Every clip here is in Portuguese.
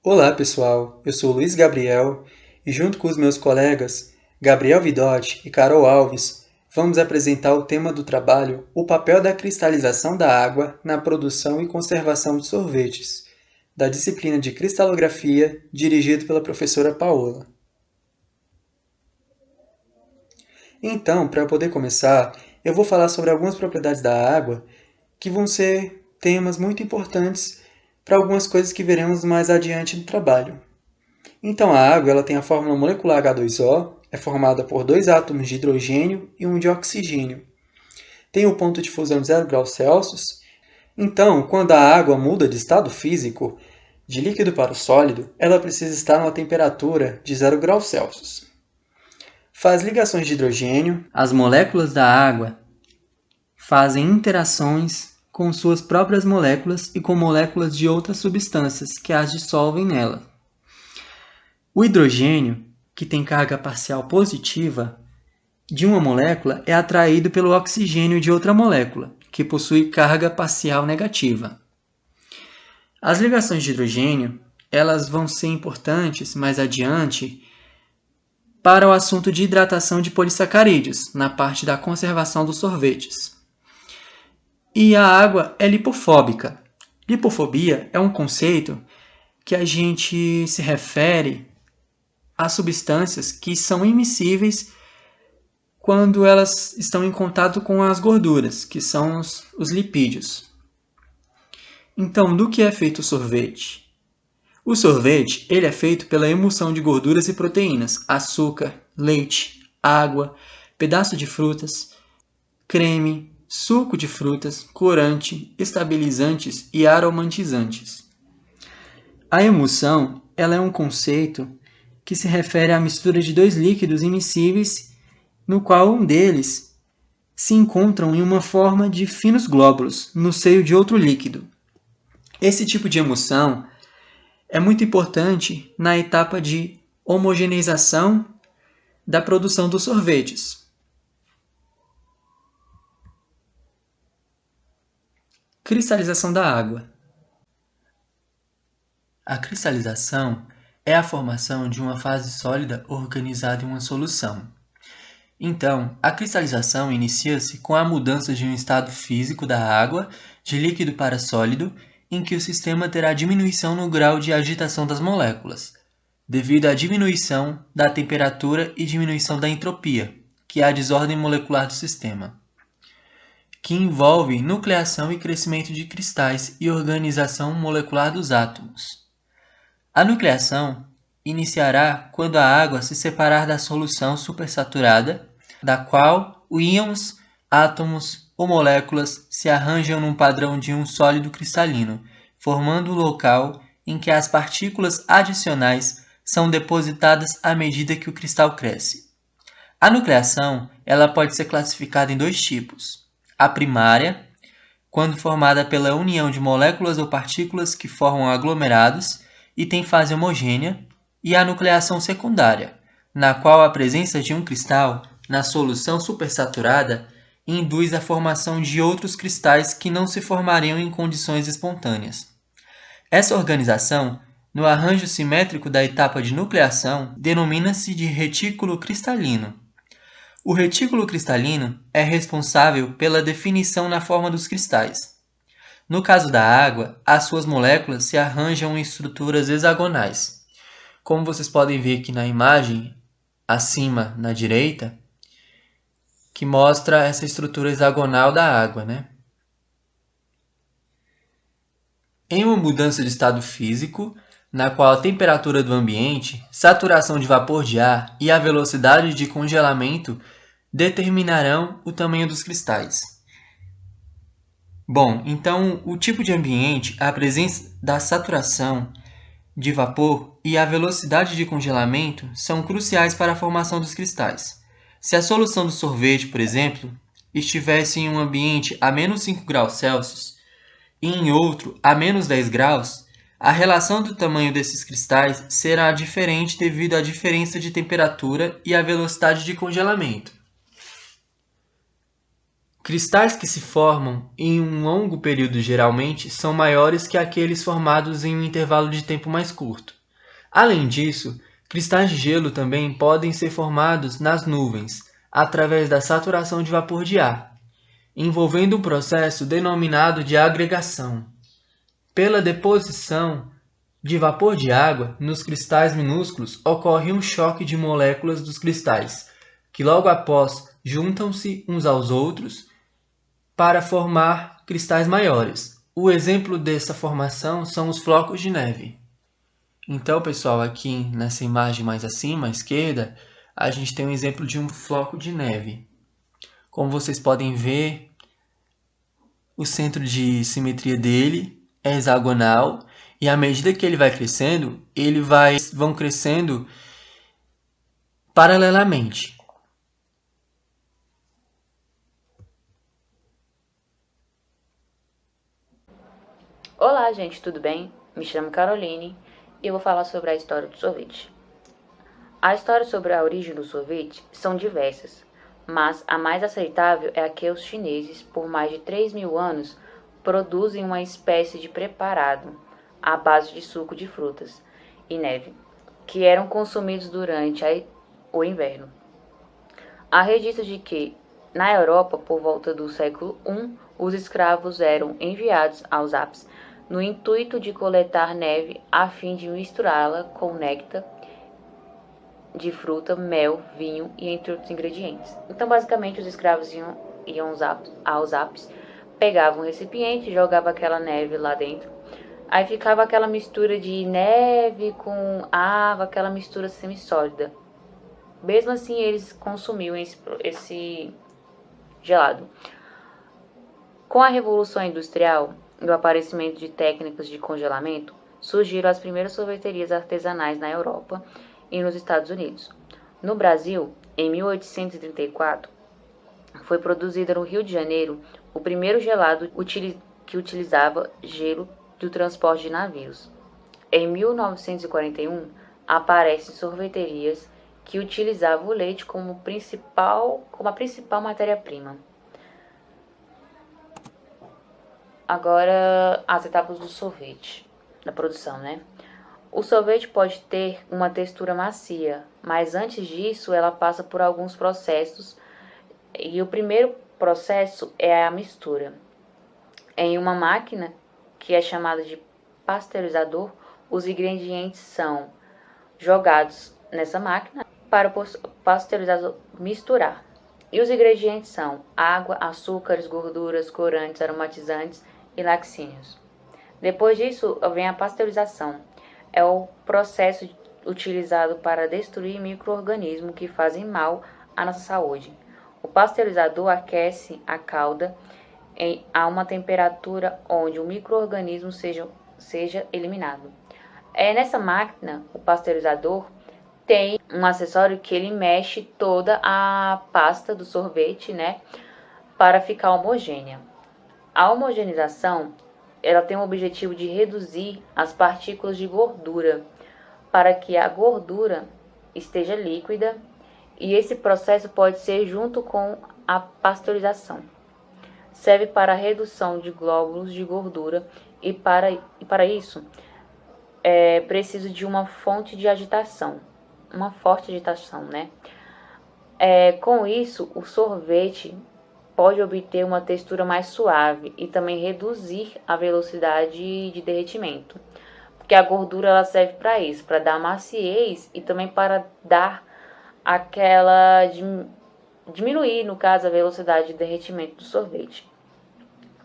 Olá, pessoal. Eu sou Luiz Gabriel e, junto com os meus colegas Gabriel Vidotti e Carol Alves, vamos apresentar o tema do trabalho O papel da cristalização da água na produção e conservação de sorvetes, da disciplina de Cristalografia, dirigido pela professora Paola. Então, para poder começar, eu vou falar sobre algumas propriedades da água que vão ser temas muito importantes para algumas coisas que veremos mais adiante no trabalho. Então, a água ela tem a fórmula molecular H2O, é formada por dois átomos de hidrogênio e um de oxigênio. Tem o ponto de fusão de 0 graus Celsius. Então, quando a água muda de estado físico, de líquido para o sólido, ela precisa estar numa temperatura de 0 graus Celsius. Faz ligações de hidrogênio. As moléculas da água fazem interações com suas próprias moléculas e com moléculas de outras substâncias que as dissolvem nela. O hidrogênio, que tem carga parcial positiva de uma molécula, é atraído pelo oxigênio de outra molécula, que possui carga parcial negativa. As ligações de hidrogênio elas vão ser importantes mais adiante para o assunto de hidratação de polissacarídeos, na parte da conservação dos sorvetes. E a água é lipofóbica. Lipofobia é um conceito que a gente se refere a substâncias que são immiscíveis quando elas estão em contato com as gorduras, que são os lipídios. Então, do que é feito o sorvete? O sorvete ele é feito pela emulsão de gorduras e proteínas, açúcar, leite, água, pedaço de frutas, creme, suco de frutas, corante, estabilizantes e aromatizantes. A emulsão ela é um conceito que se refere à mistura de dois líquidos immiscíveis, no qual um deles se encontram em uma forma de finos glóbulos no seio de outro líquido. Esse tipo de emulsão é muito importante na etapa de homogeneização da produção dos sorvetes. Cristalização da água. A cristalização é a formação de uma fase sólida organizada em uma solução. Então, a cristalização inicia-se com a mudança de um estado físico da água de líquido para sólido, em que o sistema terá diminuição no grau de agitação das moléculas, devido à diminuição da temperatura e diminuição da entropia, que é a desordem molecular do sistema, que envolve nucleação e crescimento de cristais e organização molecular dos átomos. A nucleação iniciará quando a água se separar da solução supersaturada, da qual os íons, átomos ou moléculas se arranjam num padrão de um sólido cristalino, formando o local em que as partículas adicionais são depositadas à medida que o cristal cresce. A nucleação ela pode ser classificada em dois tipos. A primária, quando formada pela união de moléculas ou partículas que formam aglomerados e tem fase homogênea, e a nucleação secundária, na qual a presença de um cristal na solução supersaturada induz a formação de outros cristais que não se formariam em condições espontâneas. Essa organização, no arranjo simétrico da etapa de nucleação, denomina-se de retículo cristalino. O retículo cristalino é responsável pela definição na forma dos cristais. No caso da água, as suas moléculas se arranjam em estruturas hexagonais. Como vocês podem ver aqui na imagem, acima na direita, que mostra essa estrutura hexagonal da água, né? Em uma mudança de estado físico, na qual a temperatura do ambiente, saturação de vapor de ar e a velocidade de congelamento determinarão o tamanho dos cristais. Bom, então o tipo de ambiente, a presença da saturação de vapor e a velocidade de congelamento são cruciais para a formação dos cristais. Se a solução do sorvete, por exemplo, estivesse em um ambiente a menos 5 graus Celsius e em outro a menos 10 graus, a relação do tamanho desses cristais será diferente devido à diferença de temperatura e à velocidade de congelamento. Cristais que se formam em um longo período geralmente são maiores que aqueles formados em um intervalo de tempo mais curto. Além disso, cristais de gelo também podem ser formados nas nuvens, através da saturação de vapor de ar, envolvendo um processo denominado de agregação. Pela deposição de vapor de água nos cristais minúsculos, ocorre um choque de moléculas dos cristais, que logo após juntam-se uns aos outros para formar cristais maiores. O exemplo dessa formação são os flocos de neve. Então, pessoal, aqui nessa imagem mais acima, à esquerda, a gente tem um exemplo de um floco de neve. Como vocês podem ver, o centro de simetria dele é hexagonal e à medida que ele vai crescendo, vão crescendo paralelamente. Olá, gente, tudo bem? Me chamo Caroline e eu vou falar sobre a história do sorvete. A história sobre a origem do sorvete são diversas, mas a mais aceitável é a que os chineses, por mais de 3.000 anos, produzem uma espécie de preparado à base de suco de frutas e neve, que eram consumidos durante o inverno. Há registros de que, na Europa, por volta do século I, os escravos eram enviados aos Alpes no intuito de coletar neve a fim de misturá-la com néctar de fruta, mel, vinho e entre outros ingredientes. Então, basicamente, os escravos iam aos Alpes, pegavam um recipiente, jogavam aquela neve lá dentro. Aí ficava aquela mistura de neve com água, aquela mistura semi-sólida. Mesmo assim, eles consumiam esse gelado. Com a Revolução Industrial e o aparecimento de técnicas de congelamento, surgiram as primeiras sorveterias artesanais na Europa e nos Estados Unidos. No Brasil, em 1834, foi produzido no Rio de Janeiro o primeiro gelado que utilizava gelo do transporte de navios. Em 1941, aparecem sorveterias que utilizavam o leite como a principal matéria-prima. Agora, as etapas do sorvete, da produção, né? O sorvete pode ter uma textura macia, mas antes disso ela passa por alguns processos e o primeiro processo é a mistura. Em uma máquina, que é chamada de pasteurizador, os ingredientes são jogados nessa máquina para o pasteurizador misturar. E os ingredientes são água, açúcares, gorduras, corantes, aromatizantes e laxínios. Depois disso, vem a pasteurização. É o processo utilizado para destruir micro-organismos que fazem mal à nossa saúde. O pasteurizador aquece a calda a uma temperatura onde o micro-organismo seja eliminado. Nessa máquina, o pasteurizador tem um acessório que ele mexe toda a pasta do sorvete, né, para ficar homogênea. A homogeneização, ela tem o objetivo de reduzir as partículas de gordura, para que a gordura esteja líquida, e esse processo pode ser junto com a pasteurização. Serve para a redução de glóbulos de gordura e para isso é preciso de uma fonte de agitação, uma forte agitação, né? Com isso, o sorvete pode obter uma textura mais suave e também reduzir a velocidade de derretimento. Porque a gordura ela serve para isso, para dar maciez e também para dar aquela diminuir, no caso, a velocidade de derretimento do sorvete.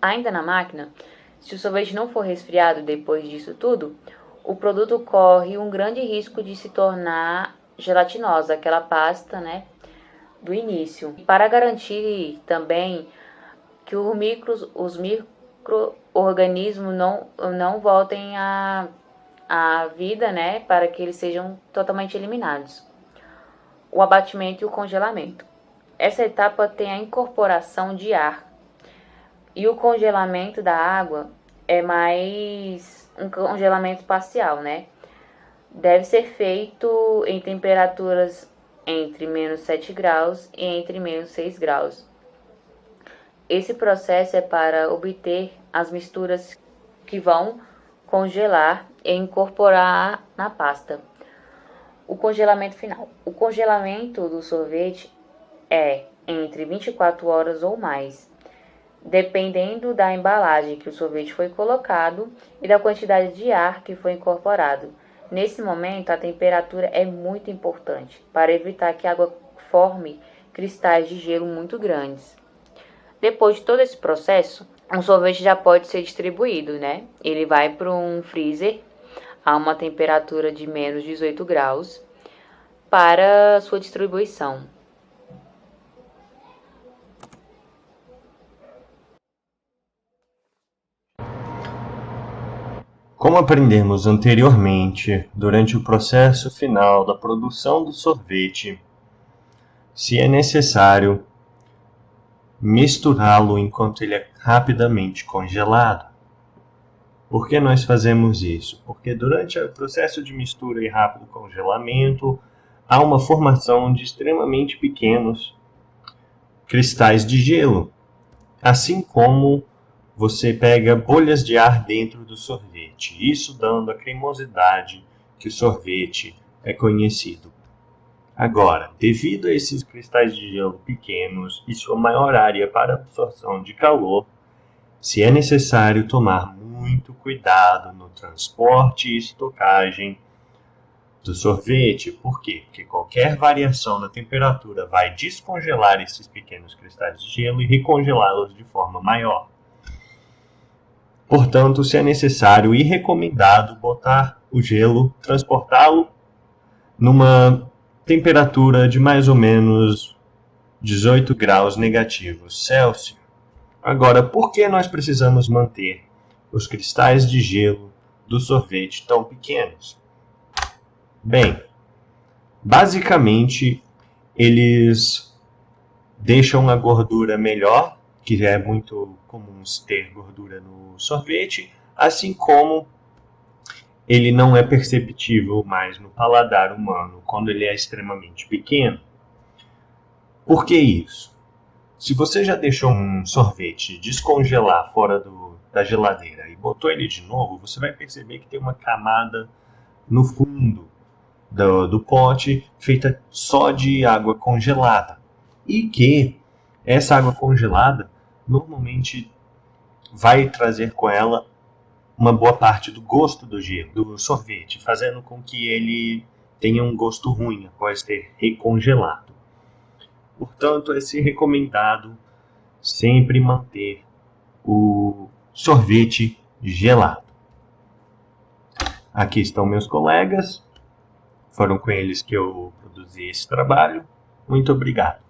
Ainda na máquina, se o sorvete não for resfriado depois disso tudo, o produto corre um grande risco de se tornar gelatinosa, aquela pasta, né, do início. E para garantir também que os micro-organismos não voltem à vida, né, para que eles sejam totalmente eliminados. O abatimento e o congelamento. Essa etapa tem a incorporação de ar e o congelamento da água é mais um congelamento parcial, né? Deve ser feito em temperaturas entre -7 graus e entre -6 graus. Esse processo é para obter as misturas que vão congelar e incorporar na pasta. O congelamento final. O congelamento do sorvete é entre 24 horas ou mais, dependendo da embalagem que o sorvete foi colocado e da quantidade de ar que foi incorporado. Nesse momento, a temperatura é muito importante para evitar que a água forme cristais de gelo muito grandes. Depois de todo esse processo, um sorvete já pode ser distribuído, né? Ele vai para um freezer a uma temperatura de menos 18 graus para sua distribuição. Como aprendemos anteriormente, durante o processo final da produção do sorvete, se é necessário misturá-lo enquanto ele é rapidamente congelado. Por que nós fazemos isso? Porque durante o processo de mistura e rápido congelamento, há uma formação de extremamente pequenos cristais de gelo, assim como você pega bolhas de ar dentro do sorvete, isso dando a cremosidade que o sorvete é conhecido. Agora, devido a esses cristais de gelo pequenos e sua maior área para absorção de calor, se é necessário tomar muito cuidado no transporte e estocagem do sorvete. Por quê? Porque qualquer variação na temperatura vai descongelar esses pequenos cristais de gelo e recongelá-los de forma maior. Portanto, se é necessário e recomendado botar o gelo, transportá-lo numa temperatura de mais ou menos 18 graus negativos Celsius. Agora, por que nós precisamos manter os cristais de gelo do sorvete tão pequenos? Bem, basicamente, eles deixam a gordura melhor, que é muito comum ter gordura no sorvete, assim como ele não é perceptível mais no paladar humano quando ele é extremamente pequeno. Por que isso? Se você já deixou um sorvete descongelar fora da geladeira e botou ele de novo, você vai perceber que tem uma camada no fundo do pote feita só de água congelada. E que essa água congelada normalmente vai trazer com ela uma boa parte do gosto do gelo, do sorvete, fazendo com que ele tenha um gosto ruim após ter recongelado. Portanto, é recomendado sempre manter o sorvete gelado. Aqui estão meus colegas, foram com eles que eu produzi esse trabalho. Muito obrigado.